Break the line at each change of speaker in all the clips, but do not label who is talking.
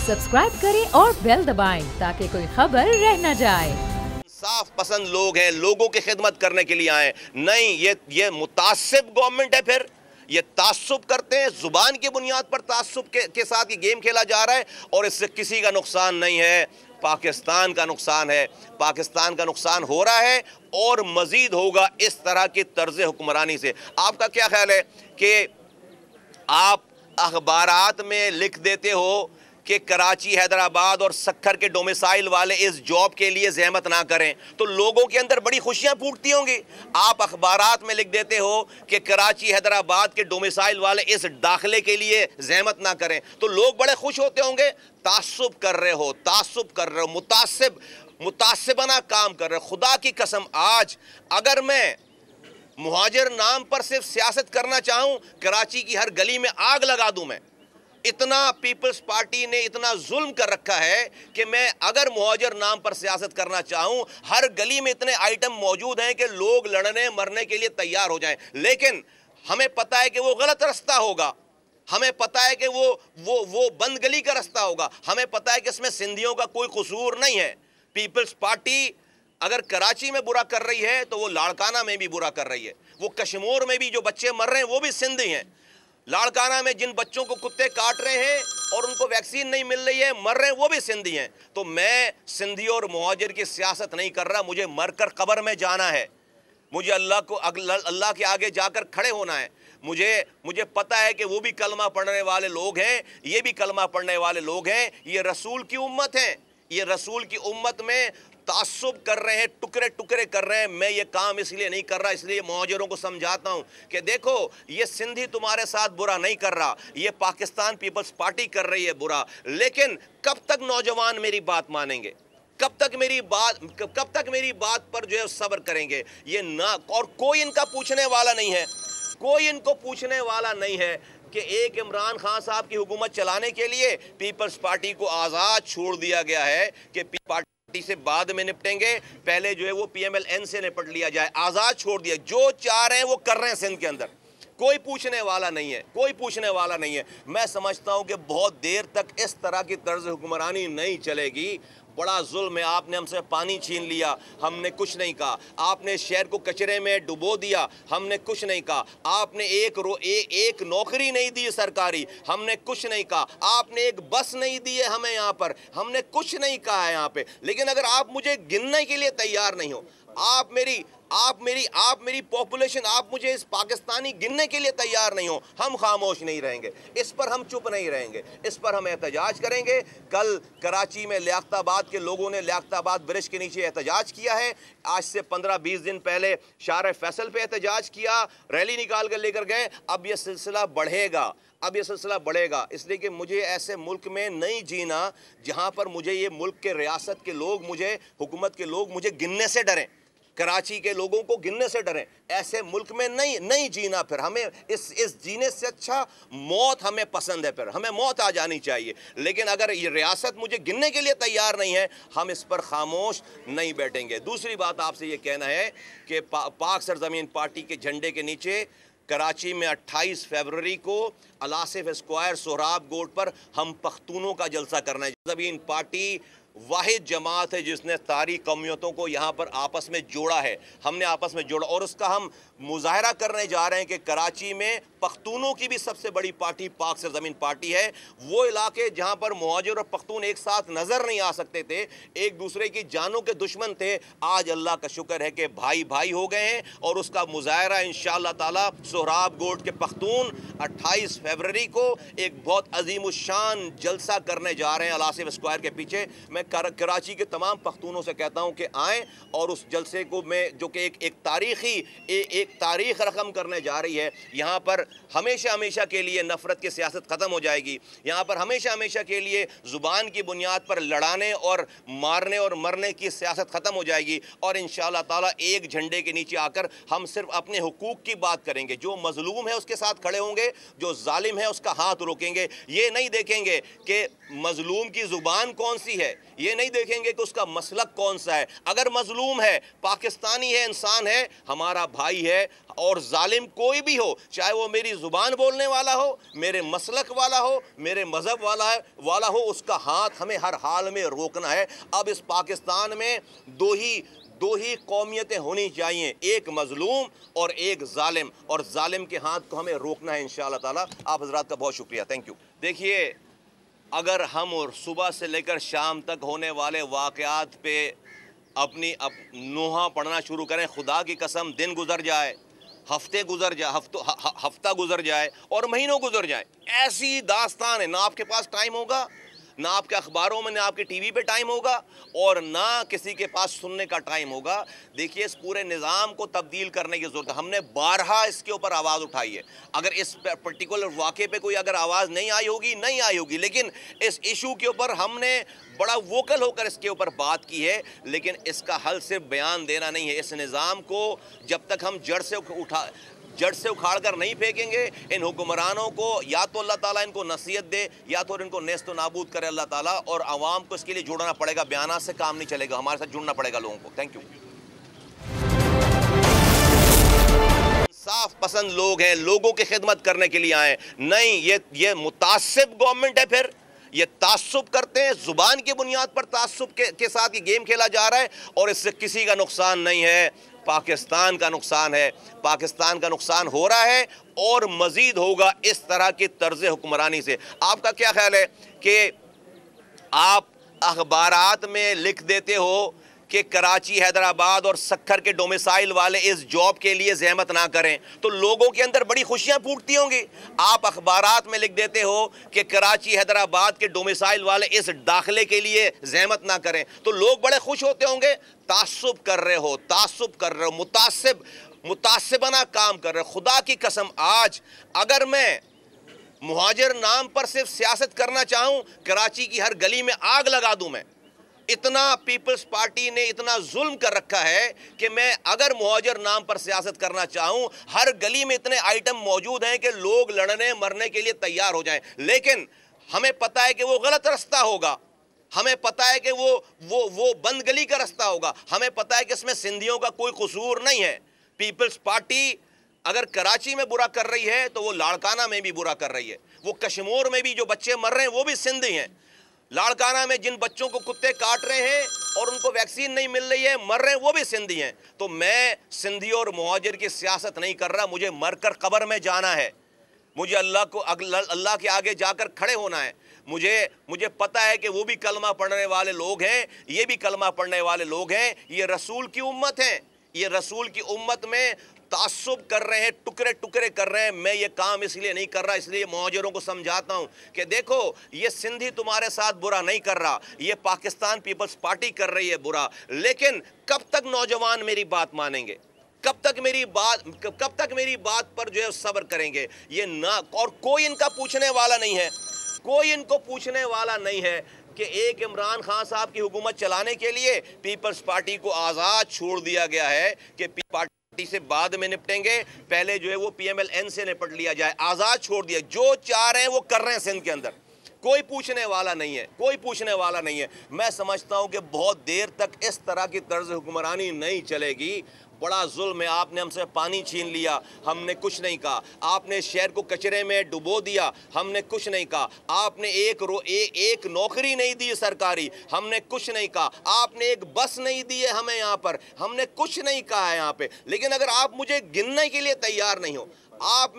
Subscribe करें और bell दबाएं ताकि कोई खबर रह न जाए।
साफ पसंद लोग हैं, लोगों की खिदमत करने के लिए आए। नहीं, ये मुतासिब गवर्नमेंट है। फिर ये तासुब करते हैं, जुबान की बुनियाद पर तासुब के साथ ये गेम खेला जा रहा है और इससे किसी का नुकसान नहीं है, पाकिस्तान का नुकसान है। पाकिस्तान का नुकसान हो रहा है और मजीद होगा इस तरह की तर्ज हुक्मरानी से। आपका क्या ख्याल है कि आप अखबारात में लिख देते हो कि कराची, हैदराबाद और सक्खर के डोमिसाइल वाले इस जॉब के लिए जहमत ना करें, तो लोगों के अंदर बड़ी खुशियां फूटती होंगी। आप अखबारात में लिख देते हो कि कराची, हैदराबाद के डोमिसाइल वाले इस दाखिले के लिए जहमत ना करें, तो लोग बड़े खुश होते होंगे। तासुब कर रहे हो, तासुब कर रहे हो, मुतासिबाना काम कर रहे हो। खुदा की कसम, आज अगर मैं मुहाजिर नाम पर सिर्फ सियासत करना चाहूं, कराची की हर गली में आग लगा दूं। मैं इतना पीपल्स पार्टी ने इतना जुल्म कर रखा है कि मैं अगर मुहाजिर नाम पर सियासत करना चाहूं, हर गली में इतने आइटम मौजूद हैं कि लोग लड़ने मरने के लिए तैयार हो जाएं। लेकिन हमें पता है कि वो गलत रास्ता होगा, हमें पता है कि वो बंद गली का रास्ता होगा, हमें पता है कि इसमें सिंधियों का कोई कसूर नहीं है। पीपल्स पार्टी अगर कराची में बुरा कर रही है तो वो लाड़काना में भी बुरा कर रही है। वो कश्मीर में भी जो बच्चे मर रहे हैं वो भी सिंधी हैं। लाड़काना में जिन बच्चों को कुत्ते काट रहे हैं और उनको वैक्सीन नहीं मिल रही है, मर रहे हैं, वो भी सिंधी हैं। तो मैं सिंधी और मुहाजिर की सियासत नहीं कर रहा। मुझे मरकर कब्र में जाना है, मुझे अल्लाह के आगे जाकर खड़े होना है। मुझे पता है कि वो भी कलमा पढ़ने वाले लोग हैं, ये भी कलमा पढ़ने वाले लोग हैं। ये रसूल की उम्मत है, ये रसूल की उम्मत में तासुब कर रहे हैं, टुकड़े टुकड़े कर रहे हैं। मैं ये काम इसलिए नहीं कर रहा, इसलिए मुहाजिरों को समझाता हूं कि देखो, ये सिंधी तुम्हारे साथ बुरा नहीं कर रहा, ये पाकिस्तान पीपल्स पार्टी कर रही है बुरा। लेकिन कब तक नौजवान मेरी बात मानेंगे? कब तक मेरी बात पर जो है सब्र करेंगे? ये ना, और कोई इनका पूछने वाला नहीं है, कोई इनको पूछने वाला नहीं है कि एक इमरान खान साहब की हुकूमत चलाने के लिए पीपल्स पार्टी को आज़ाद छोड़ दिया गया है कि पार्टी से बाद में निपटेंगे, पहले जो है वो PMLN से निपट लिया जाए। आज़ाद छोड़ दिया, जो चाह रहे हैं वो कर रहे हैं सिंध के अंदर। कोई पूछने वाला नहीं है, कोई पूछने वाला नहीं है। मैं समझता हूं कि बहुत देर तक इस तरह की तर्ज हुक्मरानी नहीं चलेगी। बड़ा जुल्म है, आपने हमसे पानी छीन लिया, हमने कुछ नहीं कहा। आपने शहर को कचरे में डुबो दिया, हमने कुछ नहीं कहा। आपने एक नौकरी नहीं दी सरकारी, हमने कुछ नहीं कहा। आपने एक बस नहीं दी है हमें यहाँ पर, हमने कुछ नहीं कहा है यहाँ पे। लेकिन अगर आप मुझे गिनने के लिए तैयार नहीं हो, आप मेरी पॉपुलेशन, आप मुझे इस पाकिस्तानी गिनने के लिए तैयार नहीं हो, हम खामोश नहीं रहेंगे, इस पर हम चुप नहीं रहेंगे, इस पर हम एहतजाज करेंगे। कल कराची में लियाकताबाद के लोगों ने लियाकताबाद ब्रिज के नीचे एहतजाज किया है। आज से 15-20 दिन पहले शार फैसल पे एहतजाज किया, रैली निकाल कर लेकर गए। अब यह सिलसिला बढ़ेगा, अब ये सिलसिला बढ़ेगा, इसलिए कि मुझे ऐसे मुल्क में नहीं जीना जहाँ पर मुझे ये मुल्क के रियासत के लोग, मुझे हुकूमत के लोग मुझे गिनने से डरें, कराची के लोगों को गिनने से डरें। ऐसे मुल्क में नहीं जीना। फिर हमें इस जीने से अच्छा मौत हमें पसंद है, फिर हमें मौत आ जानी चाहिए। लेकिन अगर ये रियासत मुझे गिनने के लिए तैयार नहीं है, हम इस पर खामोश नहीं बैठेंगे। दूसरी बात आपसे ये कहना है कि पाक सरजमीन पार्टी के झंडे के नीचे कराची में 28 फरवरी को अलासिफ स्क्वायर सोहराब गोड पर हम पख्तूनों का जलसा करना है। सरजमीन पार्टी वाहिद जमात है जिसने सारी कौमियतों को यहाँ पर आपस में जोड़ा है, हमने आपस में जोड़ा, और उसका हम मुजाहरा करने जा रहे हैं कि कराची में पख्तूनों की भी सबसे बड़ी पार्टी पाक सरजमीन पार्टी है। वो इलाके जहाँ पर मुहाजिर और पख्तून एक साथ नज़र नहीं आ सकते थे, एक दूसरे की जानों के दुश्मन थे, आज अल्लाह का शुक्र है कि भाई भाई हो गए हैं। और उसका मुजाहरा इंशाअल्लाह ताला सोहराब गोड के पख्तून 28 फरवरी को एक बहुत अजीमुशान जलसा करने जा रहे हैं अलासिफ स्क्वायर के पीछे। मैं कराची के तमाम पख्तूनों से कहता हूँ कि आएँ और उस जलसे को मैं, जो कि एक तारीख़ रकम करने जा रही है, यहाँ पर हमेशा हमेशा के लिए नफ़रत की सियासत ख़त्म हो जाएगी। यहाँ पर हमेशा हमेशा के लिए ज़ुबान की बुनियाद पर लड़ाने और मारने और मरने की सियासत ख़त्म हो जाएगी। और इंशाअल्लाह ताला एक झंडे के नीचे आकर हम सिर्फ अपने हुकूक की बात करेंगे। जो मज़लूम है उसके साथ खड़े होंगे, जो जालिम है उसका हाथ रोकेंगे। ये नहीं देखेंगे कि مظلوم کی زبان کون سی ہے، یہ نہیں دیکھیں گے کہ اس کا مسلک کون سا ہے۔ اگر مظلوم ہے، پاکستانی ہے، انسان ہے، ہمارا بھائی ہے، اور ظالم کوئی بھی ہو، چاہے وہ میری زبان بولنے والا ہو، میرے مسلک والا ہو، میرے مذہب والا ہو، اس کا ہاتھ ہمیں ہر حال میں روکنا ہے۔ اب اس پاکستان میں دو ہی قومیتیں ہونی چاہیے، ایک مظلوم اور ایک ظالم، اور ظالم کے ہاتھ کو ہمیں روکنا ہے انشاءاللہ تعالی۔ آپ حضرات کا بہت شکریہ، تھینک یو۔ دیکھیے، اگر ہم صبح سے لے کر شام تک ہونے والے واقعات پہ اپنی نوحہ پڑھنا شروع کریں، خدا کی قسم دن گزر جائے، ہفتہ گزر جائے اور مہینوں گزر جائیں، ایسی داستان ہے، نہ آپ کے پاس ٹائم ہوگا، نہ آپ کے اخباروں میں، نہ آپ کے ٹی وی پہ ٹائم ہوگا، اور نہ کسی کے پاس سننے کا ٹائم ہوگا۔ دیکھیے، اس پورے نظام کو تبدیل کرنے کی ضرورت ہے۔ ہم نے بارہا اس کے اوپر آواز اٹھائی ہے، اگر اس پرٹیکولر واقعے پہ کوئی اگر آواز نہیں آئی ہوگی، لیکن اس ایشو کے اوپر ہم نے بڑا ووکل ہو کر اس کے اوپر بات کی ہے، لیکن اس کا حل صرف بیان دینا نہیں ہے۔ اس نظام کو جب تک ہم جڑ سے اکھاڑ کر نہیں پھینکیں گے، ان حکمرانوں کو یا تو اللہ تعالیٰ ان کو نصیحت دے، یا تو ان کو نیست و نابود کرے اللہ تعالیٰ، اور عوام کو اس کے لیے جڑنا پڑے گا۔ بیانات سے کام نہیں چلے گا، ہمارے ساتھ جڑنا پڑے گا لوگوں کو۔ Thank you. انصاف پسند لوگ ہیں، لوگوں کی خدمت کرنے کے لیے آئے، نہیں یہ متعصب گورنمنٹ ہے۔ پھر یہ تعصب کرتے ہیں، زبان کی بنیاد پر تعصب کے ساتھ یہ گیم کھیلا جا رہا ہے، اور اس سے کسی کا نقصان نہیں ہے، پاکستان کا نقصان ہے۔ پاکستان کا نقصان ہو رہا ہے اور مزید ہوگا اس طرح کی طرز حکمرانی سے۔ آپ کا کیا خیال ہے کہ آپ اخبارات میں لکھ دیتے ہو کہ کراچی، حیدرآباد اور سکھر کے ڈومیسائل والے اس جاب کے لیے زحمت نہ کریں، تو لوگوں کے اندر بڑی خوشیاں پھوٹتی ہوں گی۔ آپ اخبارات میں لکھ دیتے ہو کہ کراچی، حیدرآباد کے ڈومیسائل والے اس داخلے کے لیے زحمت نہ کریں، تو لوگ بڑے خوش ہوتے ہوں گے۔ تعصب کر رہے ہو، متعصبانہ کام کر رہے ہو۔ خدا کی قسم، آج اگر میں مہاجر نام پر صرف سیاست کرنا چاہوں، کراچی کی ہر گلی میں آگ لگا دوں میں۔ اتنا پیپلز پارٹی نے اتنا ظلم کر رکھا ہے کہ میں اگر مہاجر نام پر سیاست کرنا چاہوں، ہر گلی میں اتنے آئٹم موجود ہیں کہ لوگ لڑنے مرنے کے لیے تیار ہو جائیں، لیکن ہمیں پتہ ہے کہ وہ غلط رستہ ہوگا، ہمیں پتہ ہے کہ وہ بند گلی کا رستہ ہوگا، ہمیں پتہ ہے کہ اس میں سندھیوں کا کوئی قصور نہیں ہے۔ پیپلز پارٹی اگر کراچی میں برا کر رہی ہے تو وہ لاڑکانہ میں بھی برا کر رہی ہے، وہ کشمور میں بھی جو بچے مر رہے ہیں وہ بھی سندھی ہیں، لاڑکانہ میں جن بچوں کو کتے کاٹ رہے ہیں اور ان کو ویکسین نہیں مل رہی ہے، مر رہے ہیں، وہ بھی سندھی ہیں۔ تو میں سندھی اور مہاجر کی سیاست نہیں کر رہا، مجھے مر کر قبر میں جانا ہے، مجھے اللہ کے آگے جا کر کھڑے ہونا ہے۔ مجھے پتہ ہے کہ وہ بھی کلمہ پڑھنے والے لوگ ہیں، یہ بھی کلمہ پڑھنے والے لوگ ہیں، یہ رسول کی امت ہیں، یہ رسول کی امت میں تعصب کر رہے ہیں، ٹکرے کر رہے ہیں۔ میں یہ کام اس لیے نہیں کر رہا، اس لیے مہاجروں کو سمجھاتا ہوں کہ دیکھو، یہ سندھی تمہارے ساتھ برا نہیں کر رہا، یہ پاکستان پیپلز پارٹی کر رہی ہے برا، لیکن کب تک نوجوان میری بات مانیں گے؟ کب تک میری بات پر جو ہے صبر کریں گے؟ یہ نہ، اور کوئی ان کا پوچھنے والا نہیں ہے، کوئی ان کو پوچھنے والا نہیں ہے کہ ایک عمران خان صاحب کی حکومت چلانے کے لیے پیپلز پارٹی کو آزاد چھوڑ دیا گیا ہے کہ پارٹی سے بعد میں نپٹیں گے، پہلے جو ہے وہ پی ایم ایل این سے نپٹ لیا جائے، آزاد چھوڑ دیا، جو چاہ رہے ہیں وہ کر رہے ہیں سندھ کے اندر، کوئی پوچھنے والا نہیں ہے۔ میں سمجھتا ہوں کہ بہت دیر تک اس طرح کی طرز حکمرانی نہیں چلے گی۔ بڑا ظلم ہے، آپ نے ہم سے پانی چھین لیا، ہم نے کچھ نہیں کہا، آپ نے شہر کو کچرے میں ڈبو دیا، ہم نے کچھ نہیں کہا، آپ نے ایک نوکری نہیں دی سرکاری، ہم نے کچھ نہیں کہا، آپ نے ایک بس نہیں دی ہے ہمیں یہاں پر، ہم نے کچھ نہیں کہا ہے یہاں پہ، لیکن اگر آپ مجھے گننے کے لیے تیار نہیں ہو، آپ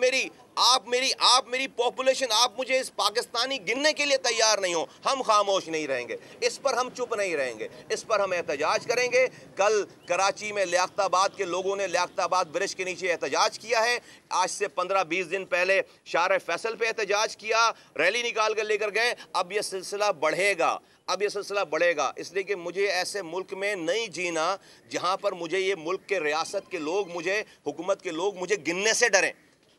میری پاپولیشن، آپ مجھے اس پاکستانی گننے کے لیے تیار نہیں ہو، ہم خاموش نہیں رہیں گے، اس پر ہم چپ نہیں رہیں گے، اس پر ہم احتجاج کریں گے۔ کل کراچی میں لیاقت آباد کے لوگوں نے لیاقت آباد برج کے نیچے احتجاج کیا ہے، آج سے 15-20 دن پہلے شارع فیصل پہ احتجاج کیا، ریلی نکال کر لے کر گئے، اب یہ سلسلہ بڑھے گا، اس لیے کہ مجھے ایسے ملک میں نہیں جینا جہاں پر مجھے یہ ملک کے ریاست کے لوگ، حکومت کے لوگ مجھے گننے سے ڈریں،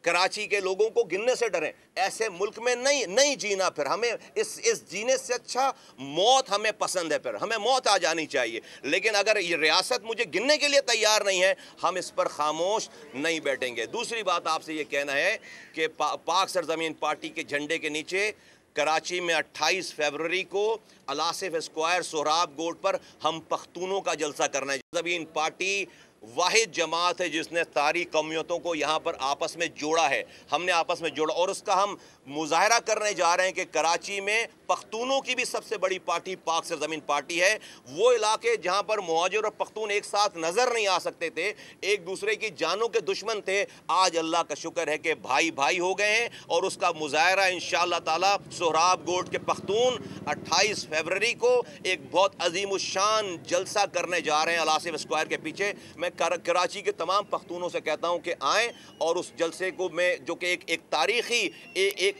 کراچی کے لوگوں کو گننے سے ڈریں، ایسے ملک میں نہیں جینا۔ پھر ہمیں اس جینے سے اچھا موت ہمیں پسند ہے، پھر ہمیں موت آ جانی چاہیے، لیکن اگر یہ ریاست مجھے گننے کے لیے تیار نہیں ہے، ہم اس پر خاموش نہیں بیٹھیں گے۔ دوسری بات آپ سے یہ کہنا ہے کہ پاک سرزمین پارٹی کے جھنڈے کے نیچے कराची में 28 फरवरी को अलासिफ स्क्वायर सोहराब गोड पर हम पख्तूनों का जलसा करना है। ज़मीन पार्टी वाहिद जमात है जिसने सारी कौमियतों को यहाँ पर आपस में जोड़ा है, हमने आपस में जोड़ा और उसका हम मुजाहरा करने जा रहे हैं कि कराची में पख्तूनों की भी सबसे बड़ी पार्टी पाक सरजमीन पार्टी है। वो इलाके जहाँ पर मुहाजिर और पख्तून एक साथ नज़र नहीं आ सकते थे, एक दूसरे की जानों के दुश्मन थे, आज अल्लाह का शुक्र है कि भाई भाई हो गए हैं और उसका मुजाहरा इंशाअल्लाह ताला सोहराब गोड के पख्तून 28 फरवरी को एक बहुत अजीमुशान जलसा करने जा रहे हैं अलासिफ स्क्वायर के पीछे। मैं कराची के तमाम पख्तूनों से कहता हूँ कि आएँ और उस जलसे को मैं जो कि एक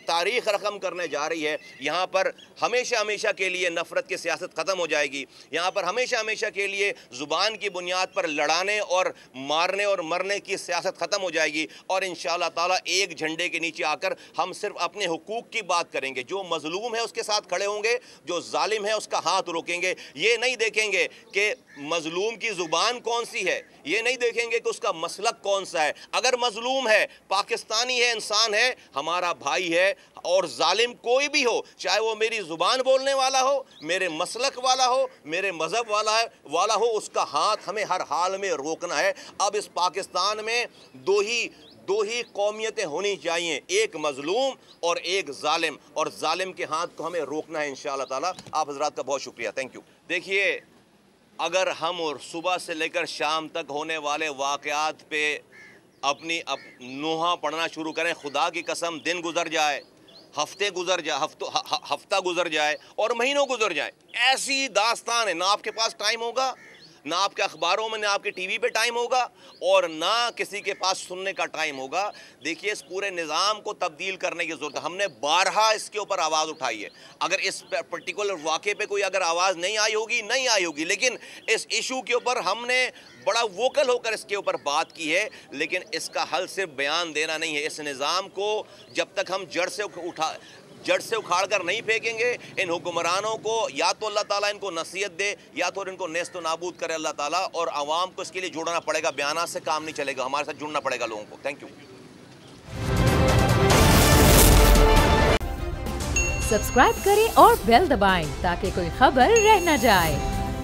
तारीख़ रकम करने जा रही है। यहाँ पर हमेशा हमेशा के लिए नफ़रत की सियासत ख़त्म हो जाएगी। यहाँ पर हमेशा हमेशा के लिए ज़ुबान की बुनियाद पर लड़ाने और मारने और मरने की सियासत ख़त्म हो जाएगी और इंशाअल्लाह ताला एक झंडे के नीचे आकर हम सिर्फ अपने हुकूक की बात करेंगे। जो मज़लूम है उसके साथ खड़े होंगे, जो जालिम है उसका हाथ रोकेंगे। ये नहीं देखेंगे कि मज़लूम की ज़ुबान कौन सी है, ये नहीं देखेंगे कि उसका मसलक कौन सा है। अगर मज़लूम है, पाकिस्तानी है, इंसान है, हमारा भाई है और जालिम कोई भी हो, चाहे वो मेरी ज़ुबान बोलने वाला हो, मेरे मसलक वाला हो, मेरे मज़हब वाला हो, उसका हाथ हमें हर हाल में रोकना है। अब इस पाकिस्तान में दो ही कौमियतें होनी चाहिए, एक मज़लूम और एक जालिम, और जालिम के हाथ को हमें रोकना है इंशाअल्लाह ताला। आप हज़रात का बहुत शुक्रिया, थैंक यू। देखिए, अगर हम और सुबह से लेकर शाम तक होने वाले वाक़यात पे अपनी नोहा पढ़ना शुरू करें, खुदा की कसम दिन गुजर जाए, हफ्ता गुजर जाए और महीनों गुजर जाए, ऐसी दास्तान है। ना आपके पास टाइम होगा, ना आपके अखबारों में, ना आपके टीवी पे टाइम होगा और ना किसी के पास सुनने का टाइम होगा। देखिए, इस पूरे निज़ाम को तब्दील करने की ज़रूरत है। हमने बारहा इसके ऊपर आवाज़ उठाई है। अगर इस पर्टिकुलर वाक़े पे कोई अगर आवाज़ नहीं आई होगी, लेकिन इस इशू के ऊपर हमने बड़ा वोकल होकर इसके ऊपर बात की है। लेकिन इसका हल सिर्फ बयान देना नहीं है। इस निज़ाम को जब तक हम जड़ से उखाड़ कर नहीं फेंकेंगे, इन हुक्मरानों को या तो अल्लाह ताला इनको नसीहत दे या तो इनको नेस्त नाबूद करे अल्लाह ताला, और आवाम को इसके लिए जुड़ना पड़ेगा। बयाना से काम नहीं चलेगा, हमारे साथ जुड़ना पड़ेगा लोगों को। Thank you.
सब्सक्राइब करें और बेल दबाएं ताकि कोई खबर रह न जाए।